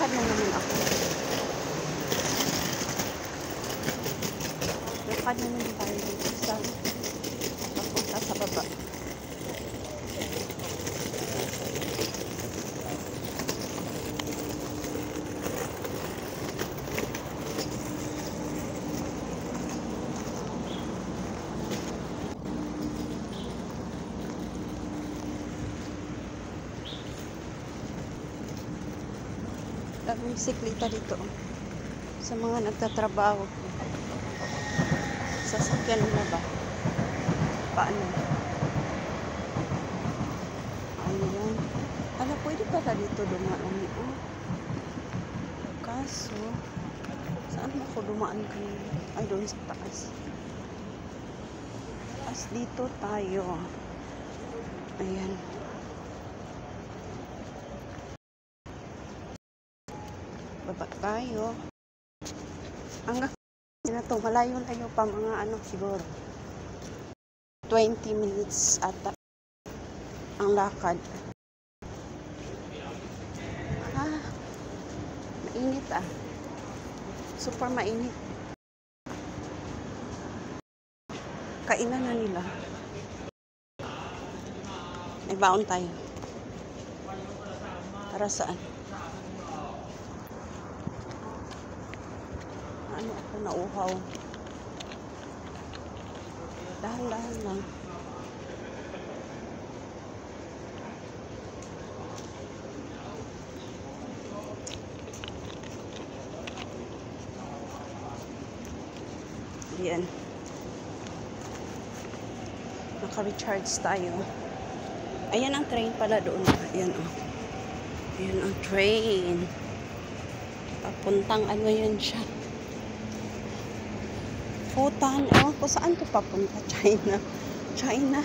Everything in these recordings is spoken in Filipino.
Lalakad na naman ako. Lakad na naman tayo dito sa papunta sa baba. Daming bisikleta dito sa mga nagtatrabaho. Sasakyan nila ba? Paano? Ayan. Ala, pwede pala dito dumaan. Oh. Kaso, saan ako dumaan kanina? Ay, doon sa taas. As dito tayo. Ayan. Baba tayo. Hanggang na to, malayo-layo pa mga ano siguro 20 minutes ata ang lakad. Mainit ah. Super mainit. Kainan na nila. May baon tayo. Para saan? Ano ako nauhaw. Dahan-dahan lang. Yan. Naka-recharge tayo. Ayan ang train pala doon. Ayan oh. Ayan ang train. Papuntang ano yun siya. Futan. Ewan ko saan ko papunta. China. China.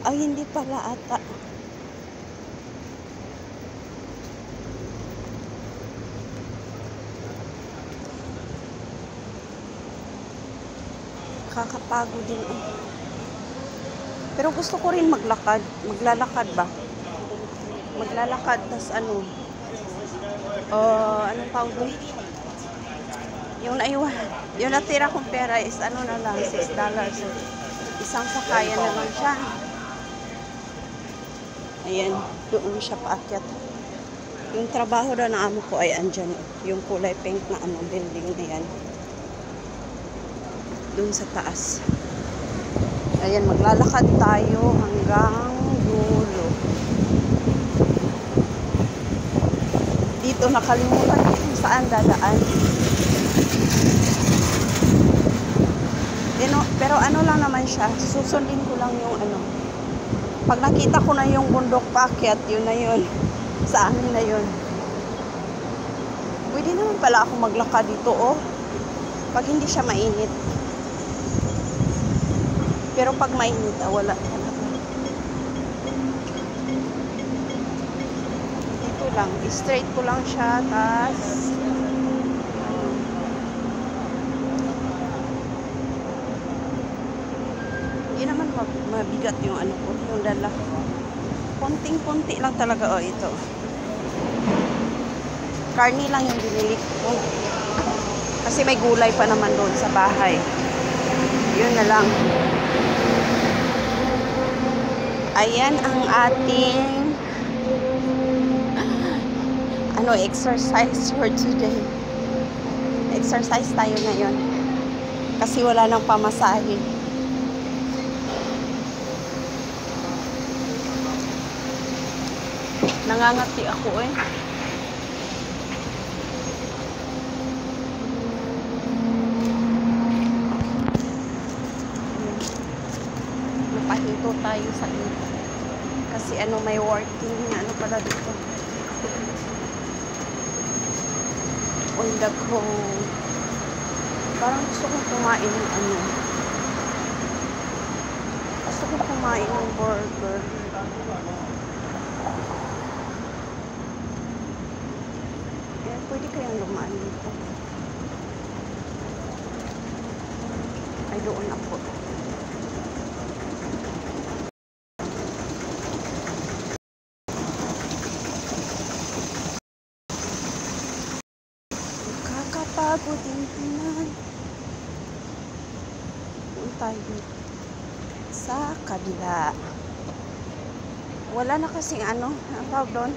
Ay, hindi pala ata. Kakapagod din. Pero gusto ko rin maglakad. Maglalakad ba? Maglalakad. Tas ano? Anong tawag doon? Yung naiwan. Yung natira kong pera is ano na lang, $6. So, isang sakayan na lang siya. Ayan. Doon siya paakyat. Yung trabaho na amo ko ay andyan. Yung kulay pink na ano, building na yan. Doon sa taas. Ayan, maglalakad tayo hanggang dulo. Dito nakalimutan ko kung saan dadaan. Pero ano lang naman siya, susundin ko lang yung ano. Pag nakita ko na yung bundok paakyat, yun na yun. Sa amin na yun. Pwede naman pala ako maglakad dito, oh. Pag hindi siya mainit. Pero pag mainit, wala. Dito lang. Straight ko lang siya. Tas hindi naman mabigat yung ano ko. Yung dala. Konting-konti lang talaga. Oh, ito. Karni lang yung binili ko. Kasi may gulay pa naman doon sa bahay. Yun na lang. Ayan ang ating exercise for today. Exercise tayo ngayon. Kasi wala nang pamasahe. Nangangati ako eh. Napahinto tayo sa ito. Kasi ano, may working na ano pala dito. On the go. Parang gusto kong kumain ng ano. Gusto kong kumain ng burger. Eh, pwede kayang lumaan dito. Ay, doon ako. nakakapagod din tingnan. Doon tayo sa kabila. Wala na kasing ano, ang tawag doon.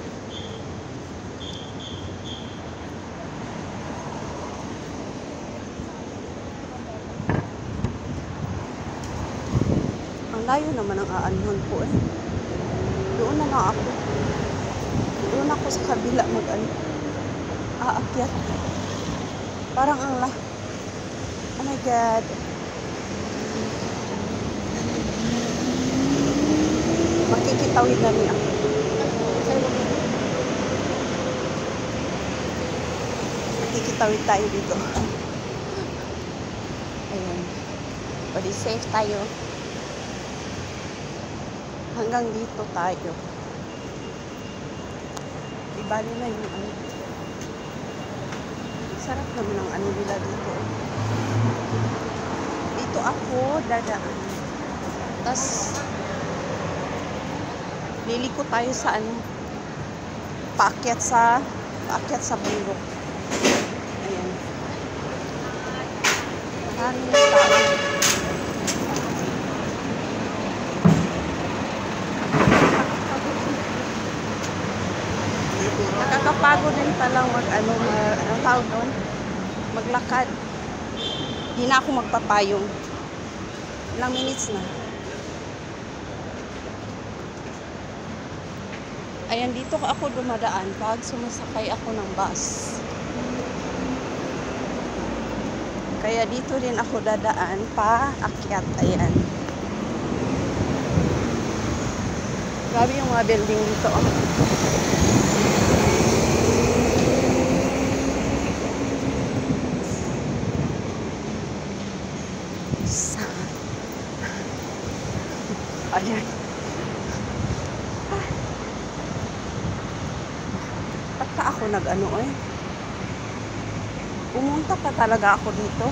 Ang layo naman ang aanuhan ko eh. Doon na lang ako. Doon ako sa kabila aakyat. Parang ang oh my God. Makikitawid na rin ako. Makikitawid tayo dito. Ayan. Pwede safe tayo. Hanggang dito tayo. Ibali na yung ano. Sarap naman ang ano nila dito. Dito ako dadaan. Tapos liliko tayo sa ano. Paakyat sa bundok. Ayan. Maraming tao. Nakakapagod din palang anong tawag doon? Maglakad. Hindi na ako magpapayong. Ilang minutes na. Ayan, dito ako dumadaan pag sumasakay ako ng bus. Kaya dito din ako dadaan pa akyat. Ayan. Grabe yung mga building dito. Ayan. Ba't pa ako nag-ano eh? Pumunta pa talaga ako dito.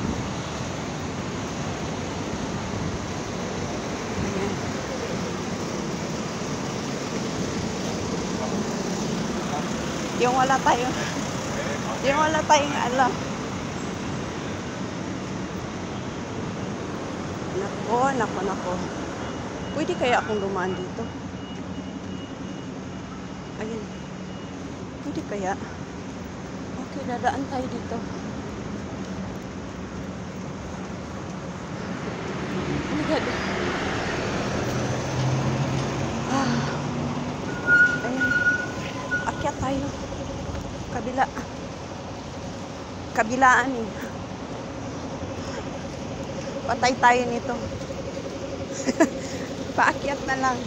Ayan. Yung wala tayong alam. Nako. Pwede kaya akong dumaan dito? Ayun. Pwede kaya? Okay, dadaan tayo dito. Oh my God. Ayun. Akyat tayo. Kabilaan eh. Patay tayo nito. Paakyat na lang.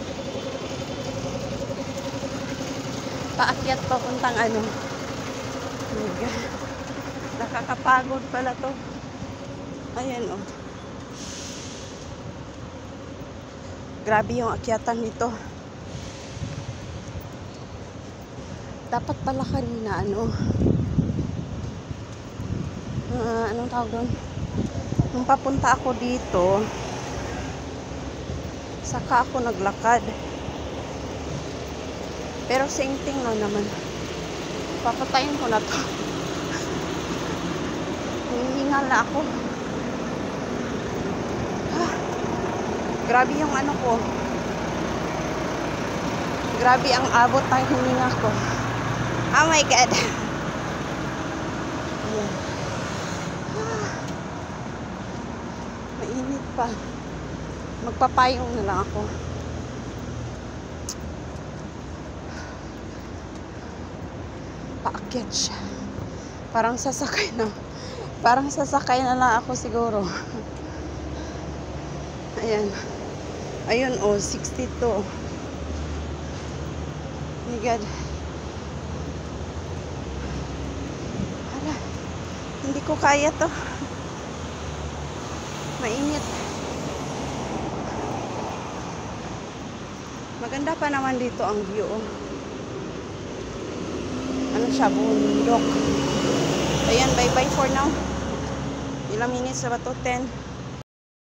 Paakyat papuntang ano. Nakakapagod pala to. Ayan oh. Grabe yung akyatan nito. Dapat pala kanina ano. Anong tawag doon? Nung papunta ako dito, saka ako naglakad. Pero same thing lang naman. Papatayin ko na to. Hinihingal na ako. Grabe yung ano ko. Grabe ang abot ng hininga ko. Oh my God. Ayan. Mainit pa. Magpapayong na lang ako. Paakyat siya. Parang sasakay na lang ako siguro. Ayan. Ayun oh, 62. Oh my God. Hala. Hindi ko kaya to. Mainit. Maganda pa naman dito ang view. Ano siya, bundok. Ayan, bye-bye for now. Ilang minutes na ba to? 10.